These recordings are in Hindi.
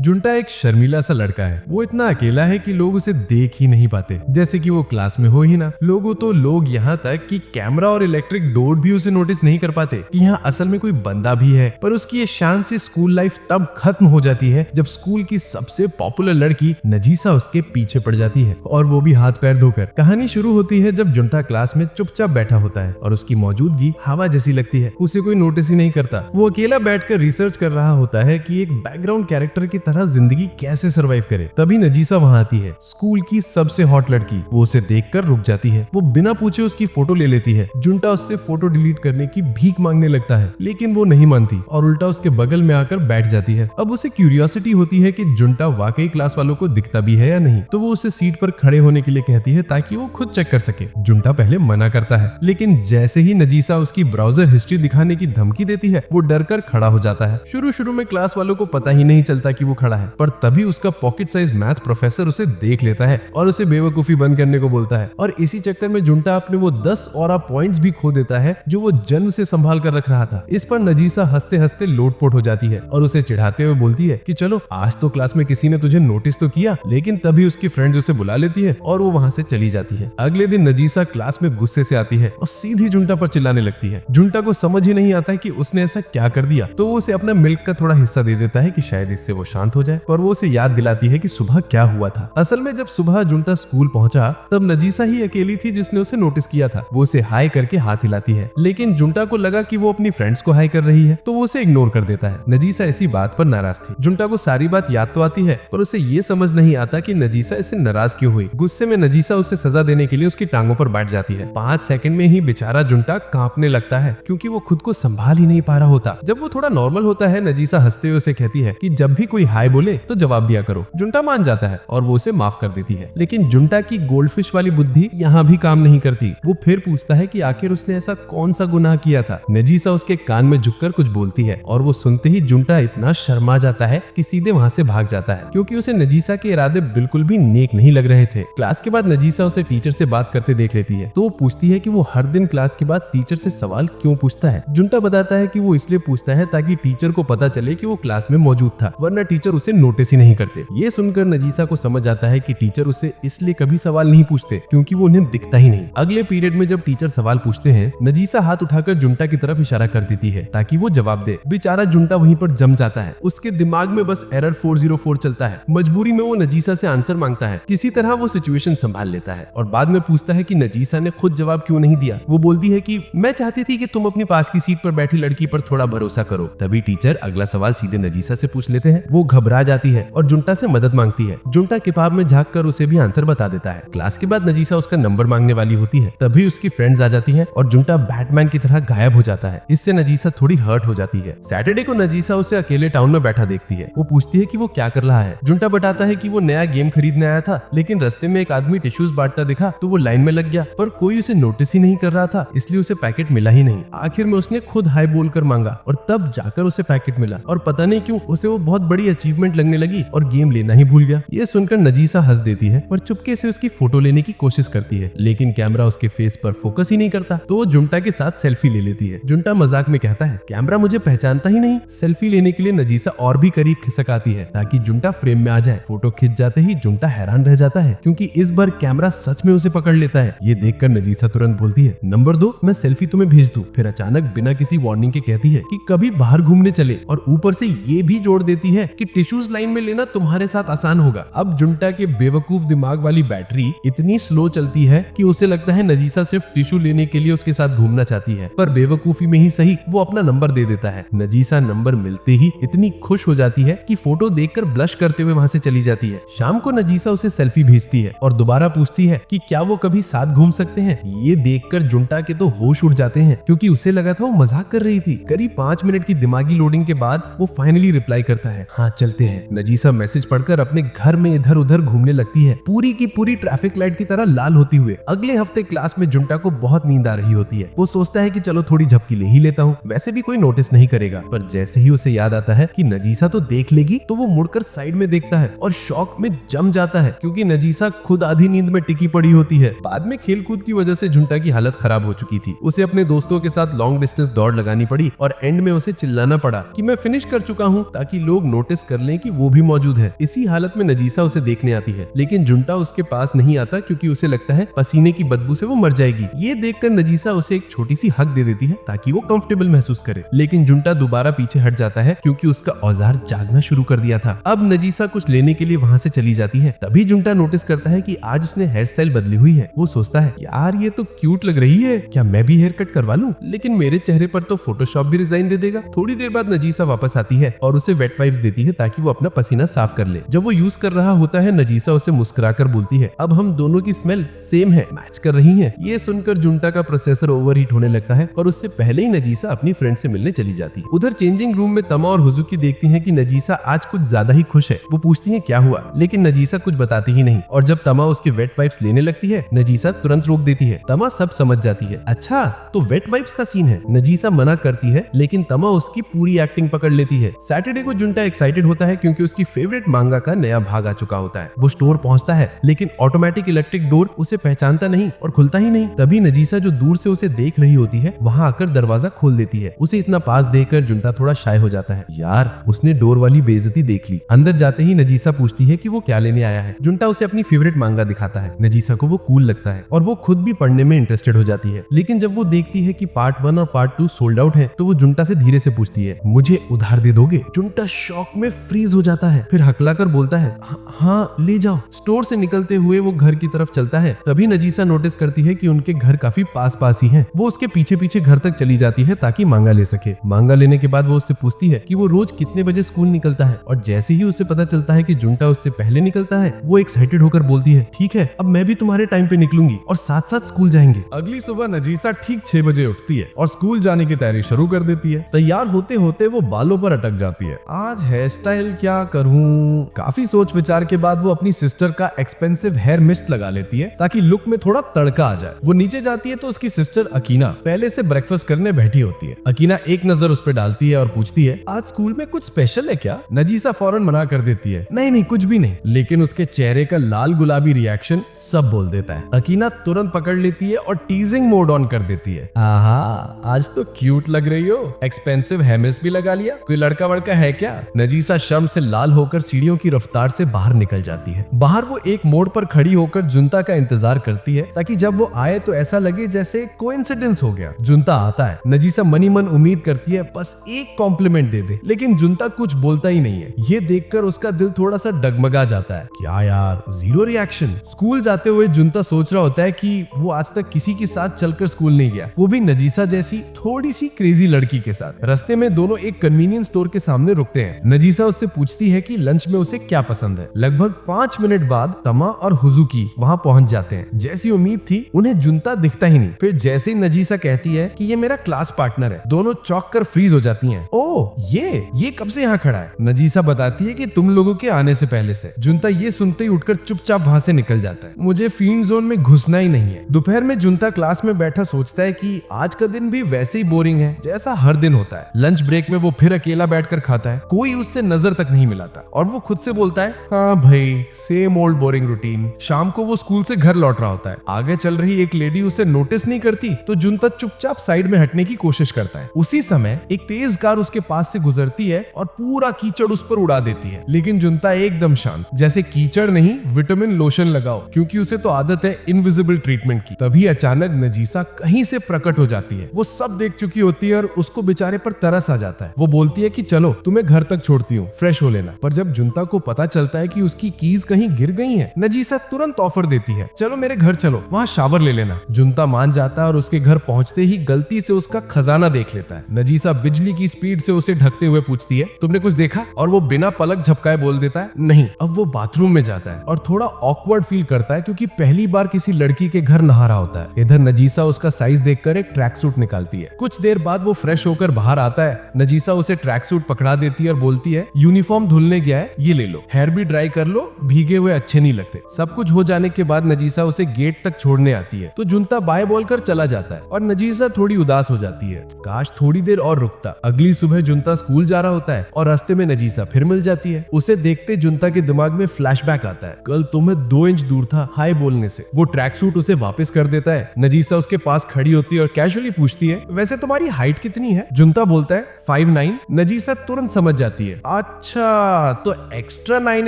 जुंटा एक शर्मीला सा लड़का है। वो इतना अकेला है कि लोग उसे देख ही नहीं पाते, जैसे कि वो क्लास में हो ही ना। लोग यहाँ तक कि कैमरा और इलेक्ट्रिक डोर भी उसे नोटिस नहीं कर पाते कि यहाँ असल में कोई बंदा भी है। पर उसकी ये शान से स्कूल लाइफ तब खत्म हो जाती है जब स्कूल की सबसे पॉपुलर लड़की नजीसा उसके पीछे पड़ जाती है, और वो भी हाथ पैर धोकर। कहानी शुरू होती है जब जुंटा क्लास में चुपचाप बैठा होता है और उसकी मौजूदगी हवा जैसी लगती है। उसे कोई नोटिस ही नहीं करता। वो अकेला बैठकर रिसर्च कर रहा होता है कि एक बैकग्राउंड कैरेक्टर की तरह जिंदगी कैसे सरवाइव करे। तभी नजीसा वहां आती है, स्कूल की सबसे हॉट लड़की। वो उसे देखकर रुक जाती है। वो बिना पूछे उसकी फोटो ले लेती है। जुंटा उससे फोटो डिलीट करने की भीख मांगने लगता है, लेकिन वो नहीं मानती और उल्टा उसके बगल में आकर बैठ जाती है। अब उसे क्यूरियोसिटी होती है कि जुंटा वाकई क्लास वालों को दिखता भी है या नहीं, तो वो उसे सीट पर खड़े होने के लिए कहती है ताकि वो खुद चेक कर सके। जुंटा पहले मना करता है, लेकिन जैसे ही नजीसा उसकी ब्राउजर हिस्ट्री दिखाने की धमकी देती है, वो डर कर खड़ा हो जाता है। शुरू में क्लास वालों को पता ही नहीं चलता कि वो खड़ा है, पर तभी उसका पॉकेट साइज मैथ प्रोफेसर उसे देख लेता है और उसे बेवकूफी बंद करने को बोलता है। और इसी चक्कर में जुंटा अपने वो 10 ऑरा पॉइंट्स भी खो देता है जो वो जन्म से संभाल कर रख रहा था। इस पर नजीसा हंसते हंसते लोटपोट हो जाती है और उसे चिढ़ाते हुए बोलती है कि चलो आज तो क्लास में किसी ने तुझे नोटिस तो किया। लेकिन तभी उसकी फ्रेंड उसे बुला लेती है और वो वहां से चली जाती है। अगले दिन नजीसा क्लास में गुस्से से आती है और सीधी जुंटा पर चिल्लाने लगती है। जुंटा को समझ ही नहीं आता है कि उसने ऐसा क्या कर दिया, तो वो उसे अपना मिल्क का थोड़ा हिस्सा दे देता है कि शायद इससे वो शांत हो जाए। पर वो उसे याद दिलाती है कि सुबह क्या हुआ था। असल में जब सुबह जुंटा स्कूल पहुंचा तब नजीसा ही अकेली थी जिसने उसे नोटिस किया था। वो उसे हाय करके हाथ हिलाती है, लेकिन जुंटा को लगा कि वो अपनी फ्रेंड्स को हाय कर रही है, तो वो उसे इग्नोर कर देता है। नजीसा इसी बात पर नाराज थी। जुंटा को सारी बात याद तो आती है, पर उसे ये समझ नहीं आता कि नजीसा इससे नाराज क्यों हुई। गुस्से में नजीसा उसे सजा देने के लिए उसकी टांगों पर बैठ जाती है। 5 सेकंड में ही बेचारा जुंटा कांपने लगता है, क्योंकि वो खुद को संभाल ही नहीं पा रहा होता। जब वो थोड़ा नॉर्मल होता है, नजीसा हंसते हुए उसे कहती है कि जब भी कोई हाय बोले तो जवाब दिया करो। जुंटा मान जाता है और वो उसे माफ कर देती है। लेकिन जुंटा की गोल्डफिश वाली बुद्धि यहाँ भी काम नहीं करती। वो फिर पूछता है कि आखिर उसने ऐसा कौन सा गुनाह किया था। नजीसा उसके कान में झुककर कुछ बोलती है और वो सुनते ही जुंटा इतना शर्मा जाता है कि सीधे वहां से भाग जाता है, क्योंकि उसे नजीसा के इरादे बिल्कुल भी नेक नहीं लग रहे थे। क्लास के बाद नजीसा उसे टीचर से बात करते देख लेती है, तो वो पूछती है कि वो हर दिन क्लास के बाद टीचर से सवाल क्यों पूछता है। जुंटा बताता है कि वो इसलिए पूछता है ताकि टीचर को पता चले कि वो क्लास में मौजूद था, वरना टीचर उसे नोटिस ही नहीं करते। ये सुनकर नजीसा को समझ आता है कि टीचर उसे इसलिए कभी सवाल नहीं पूछते क्योंकि वो उन्हें दिखता ही नहीं। अगले पीरियड में जब टीचर सवाल पूछते हैं, नजीसा हाथ उठाकर जुंटा की तरफ इशारा कर देती है ताकि वो जवाब दे। बेचारा जुंटा वहीं पर जम जाता है। उसके दिमाग में बस एरर 404 चलता है। मजबूरी में वो नजीसा से आंसर मांगता है। किसी तरह वो सिचुएशन संभाल लेता है और बाद में पूछता है कि नजीसा ने खुद जवाब क्यों नहीं दिया। वो बोलती है कि मैं चाहती थी कि तुम अपनी पास की सीट पर बैठी लड़की पर थोड़ा भरोसा करो। तभी टीचर अगला सवाल सीधे नजीसा से पूछ लेते हैं। वो घबरा जाती है और जुंटा से मदद मांगती है। जुंटा किताब में झांक कर उसे भी आंसर बता देता है। क्लास के बाद नजीसा उसका नंबर मांगने वाली होती है, तभी उसकी फ्रेंड्स आ जाती हैं और जुंटा बैटमैन की तरह गायब हो जाता है। इससे नजीसा थोड़ी हर्ट हो जाती है। सैटरडे को नजीसा उसे अकेले टाउन में बैठा देखती है। वो पूछती है कि वो क्या कर रहा है। जुंटा बताता है कि वो नया गेम खरीदने आया था, लेकिन रास्ते में एक आदमी टिश्यूज बांटता दिखा तो वो लाइन में लग गया, पर कोई उसे नोटिस ही नहीं कर रहा था, इसलिए उसे पैकेट मिला ही नहीं। आखिर में उसने खुद हाय बोलकर मांगा और तब जाकर उसे पैकेट मिला, और पता नहीं क्यों उसे वो बहुत बड़ी अचीवमेंट लगने लगी और गेम लेना ही भूल गया। ये सुनकर नजीसा हंस देती है और चुपके से उसकी फोटो लेने की कोशिश करती है, लेकिन कैमरा उसके फेस पर फोकस ही नहीं करता, तो वो जुंटा के साथ सेल्फी ले लेती है। जुंटा मजाक में कहता है कैमरा मुझे पहचानता ही नहीं। सेल्फी लेने के लिए नजीसा और भी करीब खिसक आती है ताकि जुंटा फ्रेम में आ जाए। फोटो खिंच जाते ही जुंटा हैरान रह जाता है, क्योंकि इस बार कैमरा सच में उसे पकड़ लेता है। ये देखकर नजीसा तुरंत बोलती है नंबर 2, मैं सेल्फी तुम्हें भेज दूं। फिर अचानक बिना किसी वार्निंग के कहती है कि कभी बाहर घूमने चले, और ऊपर से ये भी जोड़ देती है कि टिश्यूज लाइन में लेना तुम्हारे साथ आसान होगा। अब जुंटा के बेवकूफ दिमाग वाली बैटरी इतनी स्लो चलती है कि उसे लगता है नजीसा सिर्फ टिश्यू लेने के लिए उसके साथ घूमना चाहती है, पर बेवकूफी में ही सही वो अपना नंबर दे देता है। नजीसा नंबर मिलते ही इतनी खुश हो जाती है कि फोटो देखकर ब्लश करते हुए वहां से चली जाती है। शाम को नजीसा उसे सेल्फी भेजती है और दोबारा पूछती है कि क्या वो कभी साथ घूम सकते हैं। ये देखकर जुंटा के तो होश उड़ जाते हैं, क्योंकि उसे लगा था वो मजाक कर रही थी। करीब 5 मिनट की दिमागी लोडिंग के बाद वो फाइनली रिप्लाई करता है हाँ चलते हैं। नजीसा मैसेज पढ़कर अपने घर में इधर उधर घूमने लगती है, पूरी की पूरी ट्रैफिक लाइट की तरह लाल होती हुए। अगले हफ्ते क्लास में जुंटा को बहुत नींद आ रही होती है। वो सोचता है कि चलो थोड़ी झपकी ले ही लेता हूँ, वैसे भी कोई नोटिस नहीं करेगा। पर जैसे ही उसे याद आता है कि नजीसा तो देख लेगी, तो वो मुड़कर साइड में देखता है और शॉक में जम जाता है, क्योंकि नजीसा खुद आधी नींद में टिकी पड़ी होती है। बाद में खेलकूद की वजह से जुंटा की हालत खराब हो चुकी थी। उसे अपने दोस्तों के साथ लॉन्ग डिस्टेंस दौड़ लगानी पड़ी और एंड में उसे चिल्लाना पड़ा कि मैं फिनिश कर चुका हूँ, ताकि लोग नोटिस कर लें कि वो भी मौजूद है। इसी हालत में नजीसा उसे देखने आती है, लेकिन जुंटा उसके पास नहीं आता क्योंकि उसे लगता है पसीने की बदबू से वो मर जाएगी। ये देखकर नजीसा उसे एक छोटी सी हक दे देती है ताकि वो कंफर्टेबल महसूस करे, लेकिन जुंटा दोबारा पीछे हट जाता है क्योंकि उसका औजार जागना शुरू कर दिया था। अब नजीसा कुछ लेने के लिए वहां से चली जाती है। तभी जुंटा नोटिस करता है कि आज उसने हेयर स्टाइल बदली हुई है। वो सोचता है यार ये तो क्यूट लग रही है, क्या मैं भी हेयर कट करवा लूं? लेकिन मेरे चेहरे पर तो फोटोशॉप भी रिजाइन दे देगा। थोड़ी देर बाद नजीसा वापस आती है और उसे वेट वाइप्स देती है ताकि वो अपना पसीना साफ कर ले। जब वो यूज कर रहा होता है, नजीसा उसे मुस्कुराकर बोलती है अब हम दोनों की स्मेल सेम है, मैच कर रही है। ये सुनकर जुंटा का प्रोसेसर ओवरहीट होने लगता है और उससे पहले ही नजीसा अपनी फ्रेंड से मिलने चली जाती है। उधर चेंजिंग रूम में तमा और हुजुकी देखती हैं कि नजीसा आज कुछ ज्यादा ही खुश है। वो पूछती है क्या हुआ, लेकिन नजीसा कुछ बताती ही नहीं और जब तमा उसके वेट वाइप्स लेने लगती है, नजीसा तुरंत रोक देती है। तमा सब समझ जाती है, अच्छा तो वेट वाइप्स का सीन है। नजीसा मना करती है लेकिन तमा उसकी पूरी एक्टिंग पकड़ लेती है। सैटरडे को जुंटा एक्साइटेड होता है क्योंकि उसकी फेवरेट मांगा का नया भाग आ चुका होता है। वो स्टोर पहुंचता है लेकिन ऑटोमेटिक इलेक्ट्रिक डोर उसे पहचानता नहीं और खुलता ही नहीं। तभी नजीसा जो दूर से उसे देख रही होती है वहां आकर दरवाजा खोल देती है। उसे इतना पास देखकर जुंटा थोड़ा शाय हो जाता है। यार उसने डोर वाली बेइज्जती देख ली। अंदर जाते ही नजीसा पूछती है कि वो क्या लेने आया है। जुंटा उसे अपनी फेवरेट मांगा दिखाता है। नजीसा को वो कूल लगता है और वो खुद भी पढ़ने में इंटरेस्टेड हो जाती है। लेकिन जब वो देखती है कि पार्ट 1 और पार्ट 2 सोल्ड आउट है तो वो जुंटा से धीरे से पूछती है मुझे उधार दे दोगे? जुंटा शॉक में फ्रीज हो जाता है, फिर हकलाकर बोलता है हाँ ले जाओ। स्टोर से निकलते हुए वो घर की तरफ चलता है। तभी नजीसा नोटिस करती है कि उनके घर काफी पास पास ही हैं। वो उसके पीछे पीछे घर तक चली जाती है ताकि मांगा ले सके। मांगा लेने के बाद वो उससे पूछती है कि वो रोज कितने बजे स्कूल निकलता है और जैसे ही उसे पता चलता है कि जुंटा उससे पहले निकलता है, वो एक्साइटेड होकर बोलती है ठीक है अब मैं भी तुम्हारे टाइम पे निकलूंगी और साथ साथ स्कूल जाएंगे। अगली सुबह नजीसा ठीक 6 बजे उठती है और स्कूल जाने की तैयारी शुरू कर देती है। तैयार होते होते वो बालों पर अटक जाती है। आज हेयर स्टाइल क्या करूं? काफी सोच विचार के बाद वो अपनी सिस्टर का एक्सपेंसिव हेयर मिस्ट लगा लेती है ताकि लुक में थोड़ा तड़का आ जाए। वो नीचे जाती है तो उसकी सिस्टर अकीना पहले से ब्रेकफास्ट करने बैठी होती है। अकीना एक नजर उस पर डालती है और पूछती है आज स्कूल में कुछ स्पेशल है क्या? नजीसा फौरन मना कर देती है नहीं नहीं कुछ भी नहीं, लेकिन उसके चेहरे का लाल गुलाबी रिएक्शन सब बोल देता है। अकीना तुरंत पकड़ लेती है और टीजिंग मोड ऑन कर देती है। आहा आज तो क्यूट लग रही हो, एक्सपेंसिव हेयर मिस्ट भी लगा लिया, कोई लड़का वड़का है क्या? नजीसा शर्म से लाल होकर सीढ़ियों की रफ्तार से बाहर निकल जाती है। बाहर वो एक मोड़ पर खड़ी होकर जुंता का इंतजार करती है ताकि जब वो आए तो ऐसा लगे जैसे कोइंसिडेंस हो गया। जुंता आता है। नजीसा मनी मन उम्मीद करती है बस एक कॉम्प्लीमेंट दे दे, लेकिन जुंता कुछ बोलता ही नहीं है। ये देखकर उसका दिल थोड़ा सा डगमगा जाता है। क्या यार जीरो रिएक्शन। स्कूल जाते हुए जुंता सोच रहा होता है कि वो आज तक किसी के साथ चलकर स्कूल नहीं गया, वो भी नजीसा जैसी थोड़ी सी क्रेजी लड़की के साथ। रास्ते में दोनों एक कन्वीनियंस स्टोर के सामने रुकते हैं। नजीसा उससे पूछती है कि लंच में उसे क्या पसंद है। लगभग 5 मिनट बाद तमा और हुजुकी वहां पहुंच जाते हैं। जैसी उम्मीद थी उन्हें जुंता दिखता ही नहीं। फिर जैसे ही नजीसा कहती है कि ये मेरा क्लास पार्टनर है, दोनों चौंक कर फ्रीज हो जाती हैं। ओह ये कब से यहाँ खड़ा है? नजीसा बताती है कि तुम लोगों के आने से पहले से। जुंता ये सुनते ही उठकर चुपचाप वहां से निकल जाता है। मुझे फील्ड जोन में घुसना ही नहीं है। दोपहर में जुंता क्लास में बैठा सोचता है कि आज का दिन भी वैसे ही बोरिंग है जैसा हर दिन होता है। लंच ब्रेक में वो फिर अकेला बैठकर खाता है। कोई उससे नजर तक नहीं मिलाता और वो खुद से बोलता है हाँ भाई सेम ओल्ड बोरिंग रूटीन। शाम को वो स्कूल से घर लौट रहा होता है। आगे चल रही एक लेडी उसे नोटिस नहीं करती तो जुंता चुपचाप साइड में हटने की कोशिश करता है। उसी समय एक तेज कार उसके पास से गुजरती है और पूरा कीचड़ उस पर उड़ा देती है, लेकिन जुंता एकदम शांत, जैसे कीचड़ नहीं विटामिन लोशन लगाओ, क्योंकि उसे तो आदत है इनविजिबल ट्रीटमेंट की। तभी अचानक नजीसा कहीं से प्रकट हो जाती है। वो सब देख चुकी होती है और उसको बेचारे पर तरस आ जाता है। वो बोलती है कि चलो तुम्हें घर तक छोड़ती हूँ, फ्रेश हो लेना। पर जब जुंता को पता चलता है कि उसकी कीज कहीं गिर गई हैं, नजीसा तुरंत ऑफर देती है चलो मेरे घर चलो, वहाँ शावर ले लेना। जुंता मान जाता है और उसके घर पहुंचते ही गलती से उसका खजाना देख लेता है। नजीसा बिजली की स्पीड से उसे ढकते हुए पूछती है तुमने कुछ देखा? और वो बिना पलक झपकाए बोल देता है नहीं। अब वो बाथरूम में जाता है और थोड़ा ऑकवर्ड फील करता है क्योंकि पहली बार किसी लड़की के घर नहा रहा होता है। इधर नजीसा उसका साइज देखकर एक ट्रैक सूट निकालती है। कुछ देर बाद वो फ्रेश होकर बाहर आता है। नजीसा उसे ट्रैक सूट पकड़ा देती है और बोलती है यूनिफॉर्म धुलने गया है, ये ले लो, हेयर भी ड्राई कर लो, भीगे हुए अच्छे नहीं लगते। सब कुछ हो जाने के बाद नजीसा उसे गेट तक छोड़ने आती है तो जुंता बाय बोलकर चला जाता है और नजीसा थोड़ी उदास हो जाती है। काश थोड़ी देर और रुकता। अगली सुबह जुंता स्कूल जा रहा होता है और रास्ते में नजीसा फिर मिल जाती है। उसे देखते जुंता के दिमाग में फ्लैशबैक आता है, कल तुम्हें 2 इंच दूर था हाय बोलने से। वो ट्रैक सूट उसे वापस कर देता है। नजीसा उसके पास खड़ी होती है और कैजुअली पूछती है वैसे तुम्हारी हाइट कितनी है? जुंता बोलता है 5'9". नजीसा तुरंत समझ जाती है अच्छा, तो एक्स्ट्रा 9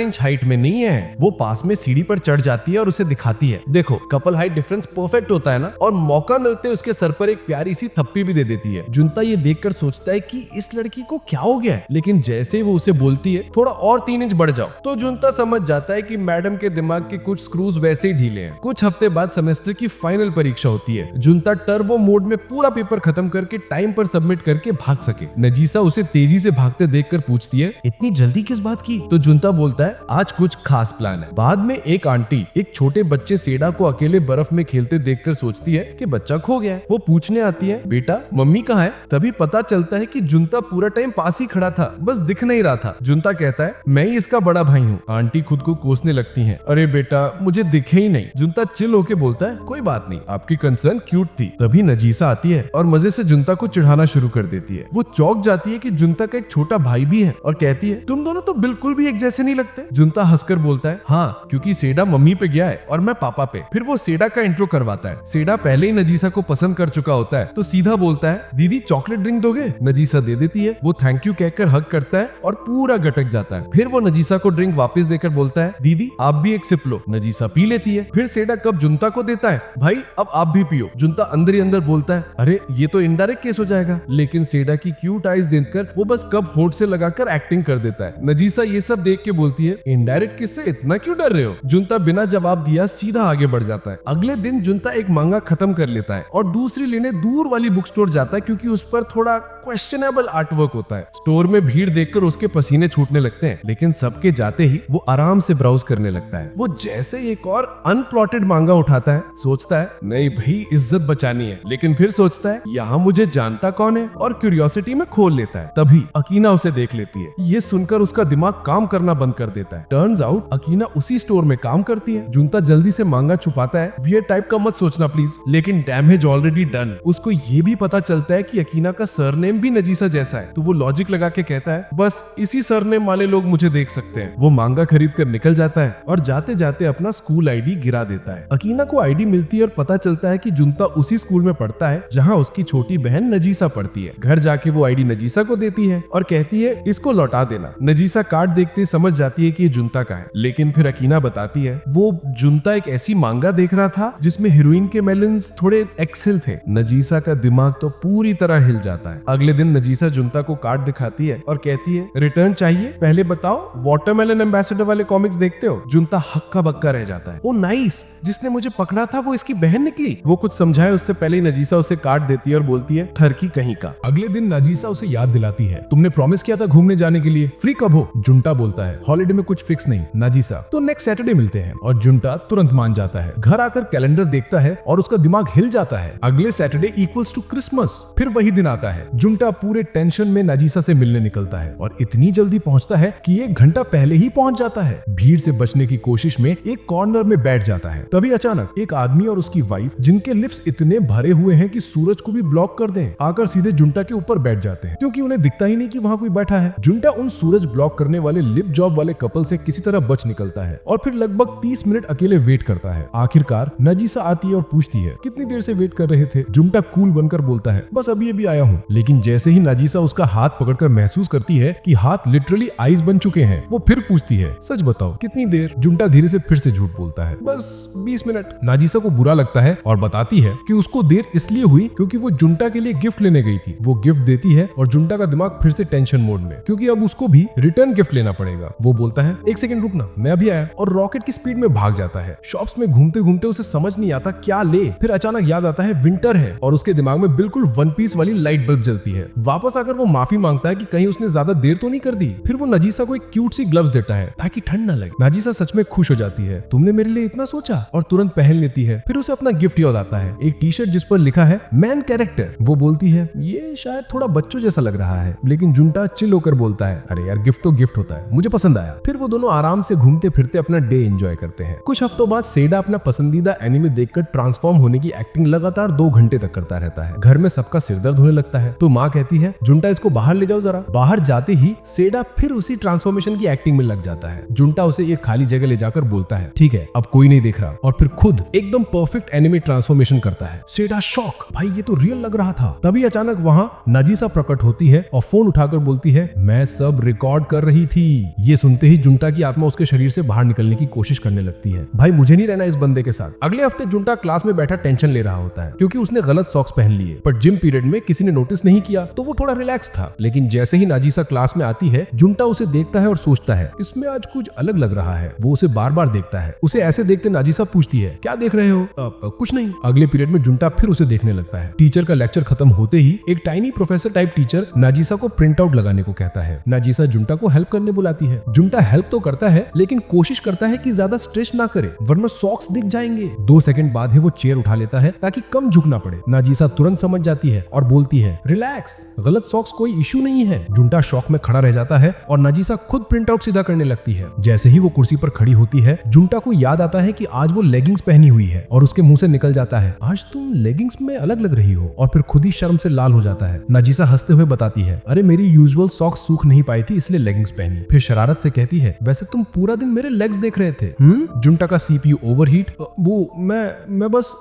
इंच हाइट में नहीं है। वो पास में सीढ़ी पर चढ़ जाती है और उसे दिखाती है, देखो कपल हाइट डिफरेंस परफेक्ट होता है ना। और मौका मिलते उसके सर पर एक प्यारी सी थप्पी भी दे देती है। जुनता ये देखकर सोचता है कि इस लड़की को क्या हो गया है, लेकिन जैसे वो उसे बोलती है थोड़ा और 3 इंच बढ़ जाओ, तो जुनता समझ जाता है कि मैडम के दिमाग के कुछ स्क्रूज वैसे ही ढीले हैं। कुछ हफ्ते बाद सेमेस्टर की फाइनल परीक्षा होती है। जुनता टर्बो मोड में पूरा पेपर खत्म करके टाइम पर सबमिट करके भाग सके। नजीसा उसे तेजी से भागते देखकर पूछती है, इतनी जल्दी किस बात की? तो जुनता बोलता है, आज कुछ खास प्लान है। बाद में एक आंटी एक छोटे बच्चे सेडा को अकेले बर्फ में खेलते देखकर सोचती है कि बच्चा खो गया है। वो पूछने आती है, बेटा मम्मी कहाँ है? तभी पता चलता है कि जुनता पूरा टाइम पास ही खड़ा था, बस दिख नहीं रहा था। जुनता कहता है, मैं ही इसका बड़ा भाई हूँ। आंटी खुद को कोसने लगती हैं, अरे बेटा मुझे दिखे ही नहीं। जुनता चिल होके बोलता है, कोई बात नहीं, आपकी कंसर्न क्यूट थी। तभी नजीसा आती है और मजे से जुनता को चिढ़ाना शुरू कर देती है। वो चौंक जाती है कि जुनता का एक छोटा भाई भी है और कहती है, तुम दोनों तो बिल्कुल भी एक जैसे नहीं लगते। जुनता हंसकर बोलता है, हाँ क्योंकि सेडा मम्मी पे गया है और मैं पापा पे। फिर वो सेडा का इंट्रो करवाता है। सेडा पहले ही नजीसा को पसंद कर चुका होता है तो सीधा बोलता है, दीदी चॉकलेट ड्रिंक दोगे? नजीसा दे देती है। वो थैंक यू कहकर हग करता है और पूरा गटक जाता है। फिर वो नजीसा को ड्रिंक वापस देकर बोलता है, दीदी आप भी एक सिप लो। नजीसा पी लेती है। फिर सेडा कप जुनता को देता है, भाई अब आप भी पियो। जुनता अंदर ही अंदर बोलता है, अरे ये तो इनडायरेक्ट केस हो जाएगा। लेकिन सेडा की क्यूट आइज देखकर वो बस कप होंठ से लगाकर एक्टिंग कर देता है। नजीसा ये सब देख के बोलती है, इनडायरेक्ट किस से इतना क्यों डर रहे हो? जुनता बिना जवाब दिया सीधा आगे बढ़ जाता है। अगले दिन जुनता एक मांगा खत्म कर लेता है और दूसरी लेने दूर वाली बुक स्टोर जाता है क्योंकि उस पर थोड़ा क्वेश्चनेबल आर्टवर्क होता है। स्टोर में भीड़ देखकर उसके पसीने छूटने लगते हैं, लेकिन सबके जाते ही वो आराम से ब्राउज करने लगता है। वो जैसे एक और अनप्लॉटेड मांगा उठाता है, सोचता है नहीं भाई इज्जत बचानी है, लेकिन फिर सोचता है यहाँ मुझे जानता कौन है और क्यूरियोसिटी में खोल लेता है। तभी अकीना उसे देख लेती है। ये सुनकर उसका दिमाग काम करना बंद कर देता है। टर्न्स आउट अकीना उसी स्टोर में काम करती है। जुनता जल्दी से मांगा छुपाता है, वियर्ड टाइप का मत सोचना प्लीज, लेकिन डैमेज ऑलरेडी डन। उसको ये भी पता चलता है कि अकीना का सरनेम भी नजीसा जैसा है, तो वो लॉजिक लगा के कहता है, बस इसी सरनेम वाले लोग मुझे देख सकते हैं। वो मांगा खरीद कर निकल जाता है और जाते जाते अपना स्कूल आईडी गिरा देता है। अकीना को आईडी मिलती है और पता चलता है कि जुनता उसी स्कूल में पढ़ता है जहाँ उसकी छोटी बहन नजीसा पढ़ती है। घर जाके वो आईडी नजीसा को देती है और कहती है इसको लौटा देना। नजीसा कार्ड देखते ही समझ जाती है कि ये जुनता का है, लेकिन फिर अकीना बताती है वो जुनता एक ऐसी मांगा देख रहा था जिसमें हीरोइन के मेलन्स थोड़े एक्सेल थे। नजीसा का दिमाग तो पूरी तरह हिल जाता है। अगले दिन नजीसा जुनता को कार्ड दिखाती है और कहती है रिटर्न चाहिए, पहले बताओ वाटरमेलन एम्बेसडर वाले कॉमिक्स देखते हो? जुनता हक्का बक्का रह जाता है। ओ नाइस, जिसने मुझे पकड़ा था वो इसकी बहन निकली। वो कुछ समझाए उससे पहले ही नजीसा उसे कार्ड देती है और बोलती है ठरकी कहीं का। अगले दिन नजीसा उसे याद दिलाती है, तुमने प्रॉमिस किया था घूमने जाने के लिए, फ्री कब हो? जुनटा बोलता है हॉलिडे में कुछ फिक्स नहीं। नजीसा तो नेक्स्ट सैटरडे मिलते हैं और जुनटा तुरंत मान जाता है। घर आकर कैलेंडर देखता है और उसका दिमाग हिल जाता है। अगले सैटरडे इक्वल्स टू क्रिसमस। फिर वही दिन आता है। जुनटा पूरे टेंशन में नजीसा से मिलने निकलता है और इतनी जल्दी पहुंचता है कि 1 घंटा पहले ही पहुंच जाता है। भीड़ से बचने की कोशिश में एक कॉर्नर में बैठ जाता है। तभी अचानक एक आदमी और उसकी वाइफ, जिनके लिप्स इतने भरे हुए हैं कि सूरज को भी ब्लॉक कर दें, आकर सीधे जुनटा के ऊपर बैठ जाते हैं क्योंकि उन्हें दिखता ही नहीं कि वहां कोई बैठा है। जुनटा उन सूरज ब्लॉक करने वाले लिप जॉब वाले कपल से किसी तरह बच निकलता है और फिर लगभग 30 मिनट अकेले वेट करता है। आखिरकार नजीसा आती है और पूछती है कितनी देर से वेट कर रहे थे? जुनटा कूल बनकर बोलता है बस अभी अभी आया हूँ। लेकिन जैसे ही नजीसा उसका हाथ पकड़कर महसूस करती है कि हाथ लिटरली आइस बन चुके हैं, वो फिर पूछती है सच बताओ कितनी देर? जुनटा धीरे से फिर से झूठ बोलता है बस 20 मिनट। नजीसा को बुरा लगता है और बताती है कि उसको देर इसलिए हुई क्योंकि वो जुनटा के लिए गिफ्ट लेने गई थी। वो गिफ्ट देती है और जुनटा का दिमाग फिर से टेंशन मोड में, क्योंकि अब उसको भी रिटर्न गिफ्ट लेना पड़ेगा। वो बोलता है 1 सेकंड रुकना, मैं अभी आया, और रॉकेट की स्पीड में भाग जाता है। शॉप्स में घूमते घूमते उसे समझ नहीं आता क्या ले। फिर अचानक याद आता है विंटर है और उसके दिमाग में बिल्कुल वन पीस वाली लाइट बल्ब जलती है। वापस आकर वो माफी मांगता है कि कहीं उसने ज्यादा देर तो नहीं कर दी। फिर वो नजीसा को एक क्यूट सी ग्लव्स देता है ताकि ठंड ना लगे। नजीसा सच में खुश हो जाती है, तुमने मेरे लिए इतना सोचा, और तुरंत पहन लेती है। फिर उसे अपना गिफ्ट याद आता है, एक टी शर्ट जिस पर लिखा है मैन कैरेक्टर। वो बोलती है ये शायद थोड़ा बच्चों जैसा लग रहा है, लेकिन जुनटा चिल होकर बोलता है अरे यार गिफ्ट तो गिफ्ट होता है, मुझे पसंद आया। फिर वो दोनों आराम से घूमते फिरते अपना डे एंजॉय करते हैं। कुछ हफ्तों बाद सेडा अपना पसंदीदा एनिमे देखकर ट्रांसफॉर्म होने की एक्टिंग लगातार 2 घंटे तक करता रहता है। घर में सबका सिरदर्द होने लगता है तो माँ कहती है जुनटा इसको बाहर ले जाओ जरा। बाहर जाते ही सेडा फिर उसी ट्रांसफॉर्मेशन की एक्टिंग में लग जाता है। जुनटा उसे एक खाली जगह ले जाकर बोलता है ठीक है अब कोई नहीं देख रहा, और फिर खुद एकदम परफेक्ट एनिमे ट्रांसफॉर्मेशन करता है। सेडा शॉक, भाई ये तो रियल लग रहा था। तभी अचानक वहां नजीसा प्रकट होती है और फोन उठाकर बोलती है मैं सब सब रिकॉर्ड कर रही थी। ये सुनते ही जुंटा की आत्मा उसके शरीर से बाहर निकलने की कोशिश करने लगती है। भाई मुझे नहीं रहना इस बंदे के साथ। अगले हफ्ते जुंटा क्लास में बैठा टेंशन ले रहा होता है क्योंकि उसने गलत सॉक्स पहन लिए, पर जिम पीरियड में किसी ने नोटिस नहीं किया तो वो थोड़ा रिलैक्स था। लेकिन जैसे ही नाजिसा क्लास में आती है, जुंटा उसे देखता है और सोचता है इसमें आज कुछ अलग लग रहा है। वो उसे बार बार देखता है। उसे ऐसे देखते नाजिसा पूछती है क्या देख रहे हो? कुछ नहीं। अगले पीरियड में जुंटा फिर उसे देखने लगता है। टीचर का लेक्चर खत्म होते ही एक टाइनी प्रोफेसर टाइप टीचर नाजिसा को प्रिंट आउट लगाने को कहता है। नाजिसा जुंटा को हेल्प करने बुलाती है। जुंटा हेल्प तो करता है लेकिन कोशिश करता है कि ज्यादा स्ट्रेच ना करे वरना सॉक्स दिख जाएंगे। 2 सेकंड बाद ही वो चेयर उठा लेता है ताकि कम झुकना पड़े। नाजिसा तुरंत समझ जाती है और बोलती है रिलैक्स, गलत सॉक्स कोई इशू नहीं है। जुंटा शॉक में खड़ा रह जाता है और नाजिसा खुद प्रिंट आउट सीधा करने लगती है। जैसे ही वो कुर्सी पर खड़ी होती है, जुंटा को याद आता है कि आज वो लेगिंग्स पहनी हुई है और उसके मुंह से निकल जाता है आज तुम लेगिंग्स में अलग लग रही हो, और फिर खुद ही शर्म से लाल हो जाता है। नाजिसा हंसते हुए बताती है अरे मेरी यूजुअल सॉक्स सूख नहीं पाई थी इसलिए लेगिंग्स पहनी। फिर शरारत से कहती है वैसे तुम पूरा दिन मेरे लेग्स देख रहे थे। जुंटा का सीपीयू ओवरहीट। वो मैं बस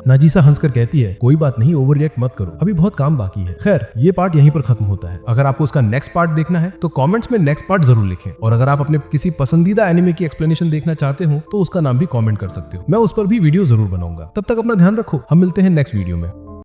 नाजिसा हंसकर कहती है कोई बात नहीं, ओवर रिएक्ट मत करो, अभी बहुत काम बाकी है। खैर ये पार्ट यहीं पर खत्म होता है। अगर आपको उसका नेक्स्ट पार्ट देखना है तो कमेंट्स में नेक्स्ट पार्ट जरूर लिखें, और अगर आप अपने किसी पसंदीदा एनिमे की एक्सप्लेनेशन देखना चाहते हो तो उसका नाम भी कमेंट कर सकते हो। मैं उस पर भी वीडियो जरूर बनाऊंगा। तब तक अपना ध्यान रखो, हम मिलते हैं नेक्स्ट वीडियो में।